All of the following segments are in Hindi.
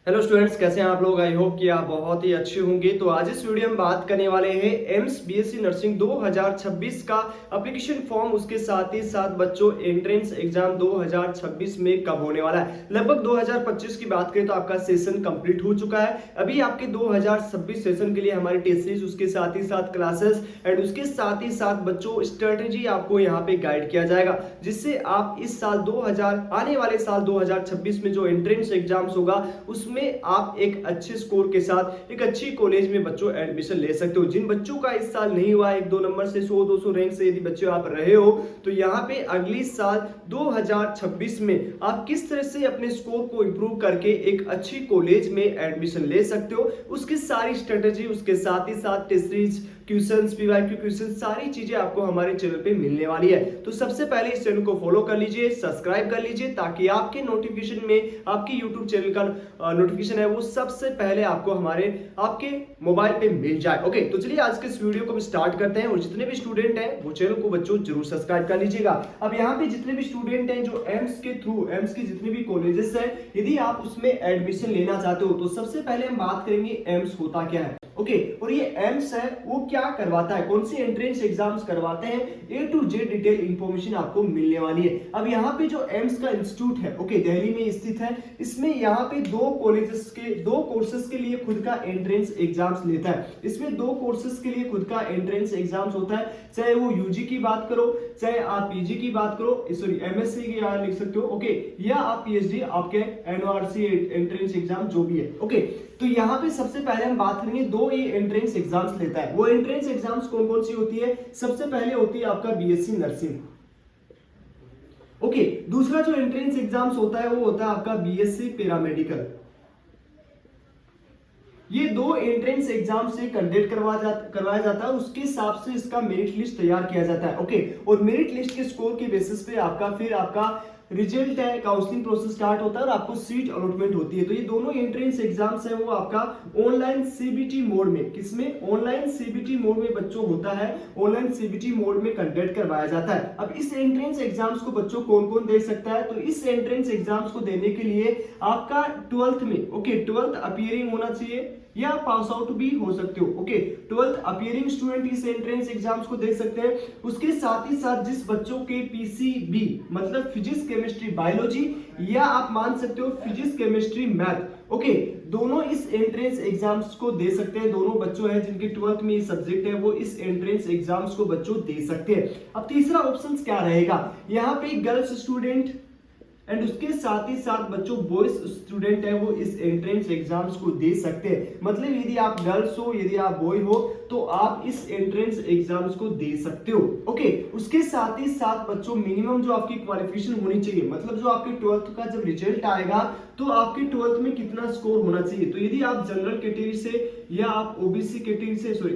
हेलो स्टूडेंट्स, कैसे हैं आप लोग। आई होप कि आप बहुत ही अच्छे होंगे। तो आज इस वीडियो में बात करने वाले हैं एम्स बीएससी नर्सिंग 2026 का एप्लीकेशन फॉर्म, उसके साथ ही साथ बच्चों एंट्रेंस एग्जाम 2026 में कब होने वाला है। लगभग 2025 की बात करें तो आपका सेशन कंप्लीट हो चुका है। अभी आपके 2026 सेशन के लिए हमारी टेस्ट सीरीज, उसके साथ ही साथ क्लासेस एंड उसके साथ ही साथ बच्चों स्ट्रेटेजी आपको यहाँ पे गाइड किया जाएगा, जिससे आप इस साल आने वाले साल 2026 में जो एंट्रेंस एग्जाम्स होगा उसमें आप एक अच्छे स्कोर के साथ एक अच्छी कॉलेज में बच्चों एडमिशन ले सकते हो। जिन बच्चों का इस साल नहीं हुआ, 1-2 नंबर से 100-200 रैंक से यदि बच्चे आप रहे हो, तो यहाँ पे अगली साल 2026 में आप किस तरह से अपने स्कोर को इंप्रूव करके एक अच्छी कॉलेज में एडमिशन ले सकते हो, उसकी सारी स्ट्रेटेजी, उसके साथ ही साथ test series, questions, PYQ question, सारी चीजें आपको हमारे चैनल पे मिलने वाली है। तो सबसे पहले इस चैनल को फॉलो कर लीजिए, सब्सक्राइब कर लीजिए, ताकि आपके नोटिफिकेशन में आपके यूट्यूब चैनल का नोटिफिकेशन है वो सबसे पहले आपको आपके मोबाइल पे मिल जाए। ओके, तो चलिए आज के इस वीडियो को स्टार्ट करते हैं। और जितने भी स्टूडेंट हैं वो चैनल को बच्चों जरूर सब्सक्राइब कर लीजिएगा। अब यहाँ पे जितने भी स्टूडेंट हैं जो एम्स के थ्रू, एम्स के जितने भी कॉलेजेस हैं, यदि आप उसमें एडमिशन लेना चाहते हो, तो सबसे पहले हम बात करेंगे एम्स होता क्या है। ओके, और ये एम्स है वो क्या करवाता है, कौन सी एंट्रेंस एग्जाम्स करवाते हैं, ए टू जेड डिटेल इंफॉर्मेशन आपको मिलने वाली है। अब यहाँ पे जो एम्स का इंस्टीट्यूट है, ओके, दिल्ली में स्थित है, इसमें यहाँ पे दो कोर्सेज के लिए खुद का एंट्रेंस एग्जाम्स लेता है। इसमें दो कोर्सेज के लिए खुद का एंट्रेंस एग्जाम्स होता है, चाहे वो यूजी की बात करो, चाहे आप पीजी की बात करो, सॉरी एमएससी की यहाँ लिख सकते हो, ओके, या आप पीएचडी, आपके एनओआरसी एंट्रेंस एग्जाम जो भी है। ओके, तो यहाँ पे सबसे पहले हम बात करेंगे, दो ये एंट्रेंस एग्जाम्स लेता है। वो एंट्रेंस एग्जाम्स कौन कौन सी होती है? सबसे पहले होती है आपका बीएससी नर्सिंग। ओके, दूसरा जो एंट्रेंस एग्जाम्स होता है वो होता है आपका बीएससी पैरामेडिकल। ये दो एंट्रेंस एग्जाम से कंडक्ट करवाया जाता है, उसके हिसाब से इसका मेरिट लिस्ट तैयार किया जाता है। ओके, और मेरिट लिस्ट के स्कोर के बेसिस पे आपका रिजल्ट है, काउंसलिंग प्रोसेस स्टार्ट होता है और आपको सीट अलॉटमेंट होती है। तो ये दोनों एंट्रेंस एग्जाम्स है वो आपका ऑनलाइन सीबीटी मोड में, किसमें? ऑनलाइन सीबीटी मोड में बच्चों होता है, ऑनलाइन सीबीटी मोड में कंडक्ट करवाया जाता है। अब इस एंट्रेंस एग्जाम्स को बच्चों कौन कौन दे सकता है? तो इस एंट्रेंस एग्जाम्स को देने के लिए आपका 12th में, ओके, 12th अपीयरिंग होना चाहिए या पास आउट भी हो सकते हो। ओके, 12th अपीयरिंग स्टूडेंट इस एंट्रेंस एग्जाम्स को दे सकते हैं। उसके साथ ही साथ जिस बच्चों के पीसीबी मतलब फिजिक्स, केमिस्ट्री, बायोलॉजी, या आप मान सकते हो फिजिक्स, केमिस्ट्री, मैथ, ओके, दोनों इस एंट्रेंस एग्जाम्स को दे सकते हैं। दोनों बच्चों हैं जिनके 12th में ये सब्जेक्ट है वो इस एंट्रेंस एग्जाम्स को बच्चों दे सकते हैं। अब तीसरा ऑप्शन क्या रहेगा? यहाँ पे गर्ल्स स्टूडेंट एंड उसके साथ ही साथ बच्चों बॉयज स्टूडेंट है वो इस एंट्रेंस एग्जाम्स को दे सकते हैं। मतलब यदि आप गर्ल्स हो, यदि आप बॉय हो, तो आप इस एंट्रेंस एग्जाम्स को दे सकते हो। ओके, उसके साथ ही साथ बच्चों मिनिमम जो आपकी क्वालिफिकेशन होनी चाहिए, मतलब जो आपके 12th का जब रिजल्ट आएगा तो आपके 12th में कितना स्कोर होना चाहिए। तो यदि आप जनरल कैटेगरी से या आप ओबीसी कैटेगरी से, सॉरी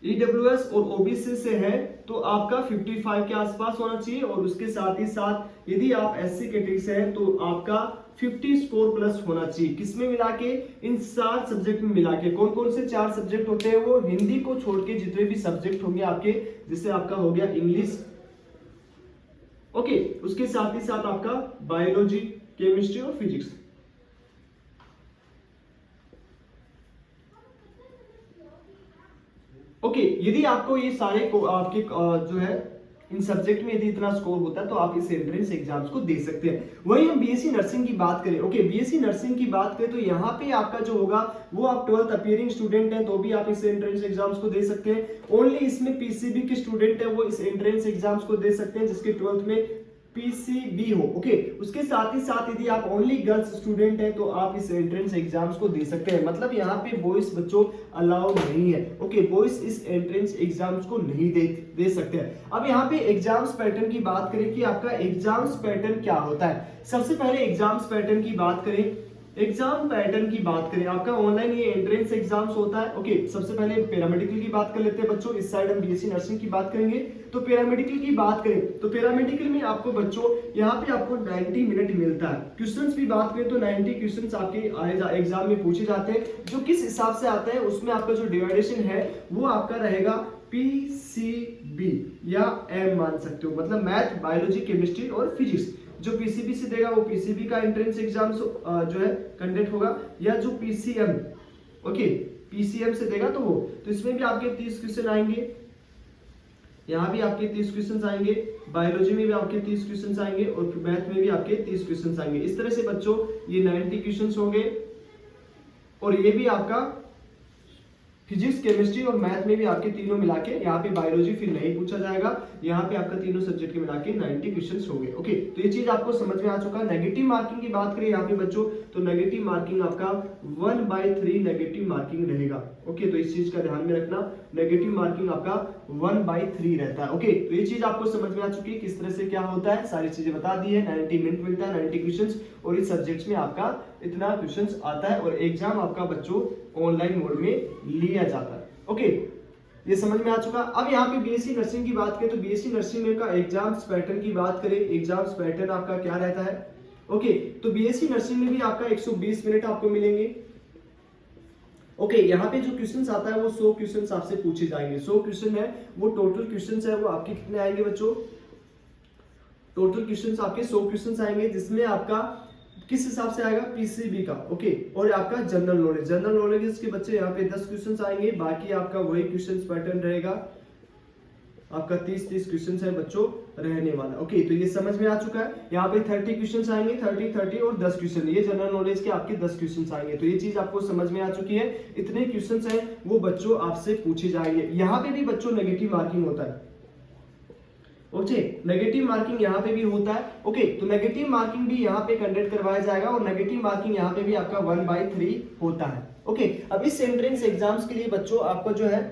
ईडब्ल्यूएस और ओबीसी से है, तो आपका 55 के आसपास होना चाहिए। और उसके साथ ही साथ यदि आप एससी कैटेगरी से है तो आपका 50 स्कोर प्लस होना चाहिए। किसमें मिला के? इन 4 सब्जेक्ट में मिला के। कौन कौन से 4 सब्जेक्ट होते हैं? वो हिंदी को छोड़ के जितने भी सब्जेक्ट होंगे आपके, जैसे आपका हो गया इंग्लिश, ओके, उसके साथ ही साथ आपका बायोलॉजी, केमिस्ट्री और फिजिक्स। ओके, यदि आपको ये सारे को आपके जो है इन सब्जेक्ट में यदि इतना स्कोर होता है तो आप इस एंट्रेंस एग्जाम्स को दे सकते हैं। वहीं हम बीएससी नर्सिंग की बात करें, ओके, बीएससी नर्सिंग की बात करें तो यहाँ पे आपका जो होगा वो आप 12th अपीयरिंग स्टूडेंट हैं तो भी आप इस एंट्रेंस एग्जाम्स को दे सकते हैं। ओनली इसमें पीसीबी के स्टूडेंट है वो इस एंट्रेंस एग्जाम्स को दे सकते हैं जिसके 12th में पीसीबी हो। ओके, उसके साथ ही साथ यदि आप ओनली गर्ल्स स्टूडेंट हैं तो आप इस एंट्रेंस एग्जाम्स को दे सकते हैं। मतलब यहाँ पे बॉयज बच्चों अलाउड नहीं है। ओके, बॉयज इस एंट्रेंस एग्जाम्स को नहीं दे सकते हैं। अब यहाँ पे एग्जाम्स पैटर्न की बात करें कि आपका एग्जाम्स पैटर्न क्या होता है। सबसे पहले एग्जाम्स पैटर्न की बात करें, आपका ऑनलाइन ये एंट्रेंस एग्जाम्स होता है। ओके, सबसे पहले पैरामेडिकल की बात कर लेते हैं बच्चों। इस साइड हम बीएससी नर्सिंग की बात करेंगे। तो पैरामेडिकल की बात करें तो पैरामेडिकल में आपको बच्चों यहाँ पे आपको 90 मिनट मिलता है। क्वेश्चंस भी बात करें तो 90 क्वेश्चंस आपके एग्जाम में पूछे जाते हैं। जो किस हिसाब से आते हैं उसमें आपका जो डिवाइडेशन है वो आपका रहेगा पीसीबी या एम मान सकते हो, मतलब मैथ, बायोलॉजी, केमिस्ट्री और फिजिक्स। जो पीसीबी से देगा वो पीसीबी का एंट्रेंस एग्जाम जो है कंडक्ट होगा, या जो पीसीएम, ओके, पीसीएम से देगा तो इसमें भी आपके 30 क्वेश्चन आएंगे, यहाँ भी आपके 30 क्वेश्चन आएंगे, बायोलॉजी में भी आपके 30 क्वेश्चन आएंगे और मैथ में भी आपके 30 क्वेश्चन आएंगे। इस तरह से बच्चों ये 90 क्वेश्चन होंगे। और ये भी आपका फिजिक्स, केमिस्ट्री और मैथ में भी आपके तीनों मिला के, यहाँ पे बायोलॉजी फिर नहीं पूछा जाएगा, यहाँ पे आपका तीनों सब्जेक्ट के मिला के 90 क्वेश्चंस होंगे। ओके, तो ये चीज आपको समझ में आ चुका है। नेगेटिव मार्किंग की बात करें यहाँ पे बच्चों, तो नेगेटिव मार्किंग आपका 1/3 नेगेटिव मार्किंग रहेगा। ओके, तो इस चीज का ध्यान में रखना, नेगेटिव मार्किंग आपका 1/3 रहता है। ओके, तो ये चीज आपको समझ में आ चुकी है किस तरह से क्या होता है, सारी चीजें बता दी है। 90 मिनट मिलता है, 90 क्वेश्चन, और इस सब्जेक्ट में आपका इतना क्वेश्चन आता है, और एग्जाम आपका बच्चों ऑनलाइन मोड में लिया जाता है। ओके, ये समझ में आ चुका। अब यहाँ पे बीएससी नर्सिंग की बात करें तो बीएससी नर्सिंग में का एग्जाम्स पैटर्न की बात करें, एग्जाम्स पैटर्न आपका क्या रहता है। ओके, तो बीएससी नर्सिंग में भी आपका 120 मिनट आपको मिलेंगे। ओके, यहाँ पे जो क्वेश्चंस आता है वो 100 क्वेश्चंस आपसे पूछे जाएंगे। 100 क्वेश्चन है वो टोटल क्वेश्चंस है, वो आपके कितने आएंगे बच्चों, टोटल क्वेश्चंस आपके 100 क्वेश्चंस आएंगे, जिसमें आपका किस हिसाब से आएगा, पीसीबी का। ओके, और आपका जनरल नॉलेज, जनरल नॉलेज के बच्चे यहाँ पे 10 क्वेश्चंस आएंगे, बाकी आपका वही क्वेश्चंस पैटर्न रहेगा, आपका 30 क्वेश्चंस है बच्चों रहने वाला। ओके, तो ये समझ में आ चुका है। यहाँ पे 30 क्वेश्चंस आएंगे, 30 और 10 क्वेश्चन, ये जनरल नॉलेज के आपके 10 क्वेश्चंस आएंगे। तो ये चीज आपको समझ में आ चुकी है, इतने क्वेश्चंस हैं वो बच्चों आपसे पूछे जाएंगे। यहाँ पे भी बच्चों नेगेटिव मार्किंग होता है। ओके, नेगेटिव मार्किंग यहाँ पे भी होता है। ओके, तो नेगेटिव मार्किंग भी यहाँ पे कंडक्ट करवाया जाएगा, और नेगेटिव मार्किंग यहाँ पे भी आपका 1/3 होता है। ओके, अब इस एंट्रेंस एग्जाम्स के लिए बच्चों आपका जो है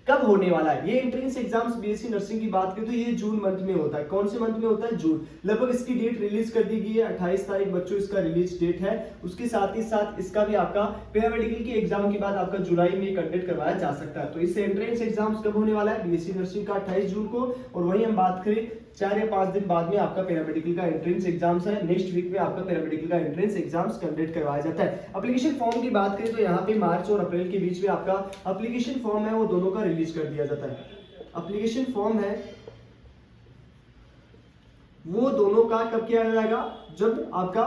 कब होने वाला है, ये एंट्रेंस एग्जाम्स बीएससी नर्सिंग की बात करें तो ये जून मंथ में होता है। कौन से मंथ में होता है, जून। लगभग इसकी डेट रिलीज कर दी गई है, 28 तारीख बच्चों इसका रिलीज डेट है। उसके साथ ही साथ इसका भी आपका पैरामेडिकल की एग्जाम के बाद आपका जुलाई में कंडक्ट करवाया जा सकता है। तो इस एंट्रेंस एग्जाम्स कब होने वाला है, बीएससी नर्सिंग का 28 जून को, और वही हम बात करें 4 या 5 दिन बाद में आपका पैरामेडिकल का एंट्रेंस एग्जाम्स है। नेक्स्ट वीक में आपका पैरामेडिकल का एंट्रेंस एग्जाम्स कंडक्ट करवाया जाता है। एप्लीकेशन फॉर्म की बात करें तो यहाँ पे मार्च और अप्रैल के बीच में आपका एप्लीकेशन फॉर्म है वो दोनों का रिलीज कर दिया जाता है। एप्लीकेशन फॉर्म है वो दोनों का कब किया जाएगा, जब आपका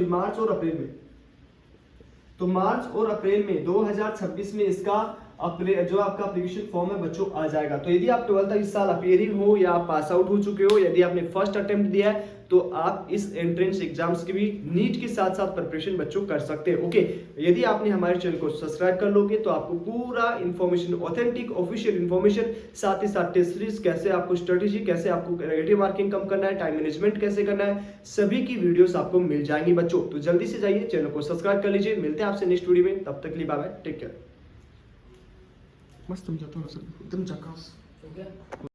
मार्च और अप्रैल में, तो मार्च और अप्रैल में 2026 में इसका जो आपका एप्लीकेशन फॉर्म है बच्चों आ जाएगा। तो यदि आप 12th इस साल अपीयरिंग हो या आप पास आउट हो चुके हो, यदि आपने फर्स्ट अटेम्प्ट दिया है तो आप इस एंट्रेंस एग्जाम्स की भी नीट के साथ साथ प्रिपरेशन बच्चों कर सकते हैं। ओके, यदि आपने हमारे चैनल को सब्सक्राइब कर लोगे तो आपको पूरा इन्फॉर्मेशन, ऑथेंटिक ऑफिशियल इन्फॉर्मेशन, साथ ही साथ टेस्ट सीरीज, कैसे आपको स्ट्रेटेजी, कैसे आपको नेगेटिव मार्किंग कम करना है, टाइम मैनेजमेंट कैसे करना है, सभी की वीडियोस आपको मिल जाएंगी बच्चों। तो जल्दी से जाइए चैनल को सब्सक्राइब कर लीजिए। मिलते हैं आपसे नेक्स्ट वीडियो में, तब तक के लिए बाय बाय, टेक केयर। मस्त तुम जाता हो एकदम झकास।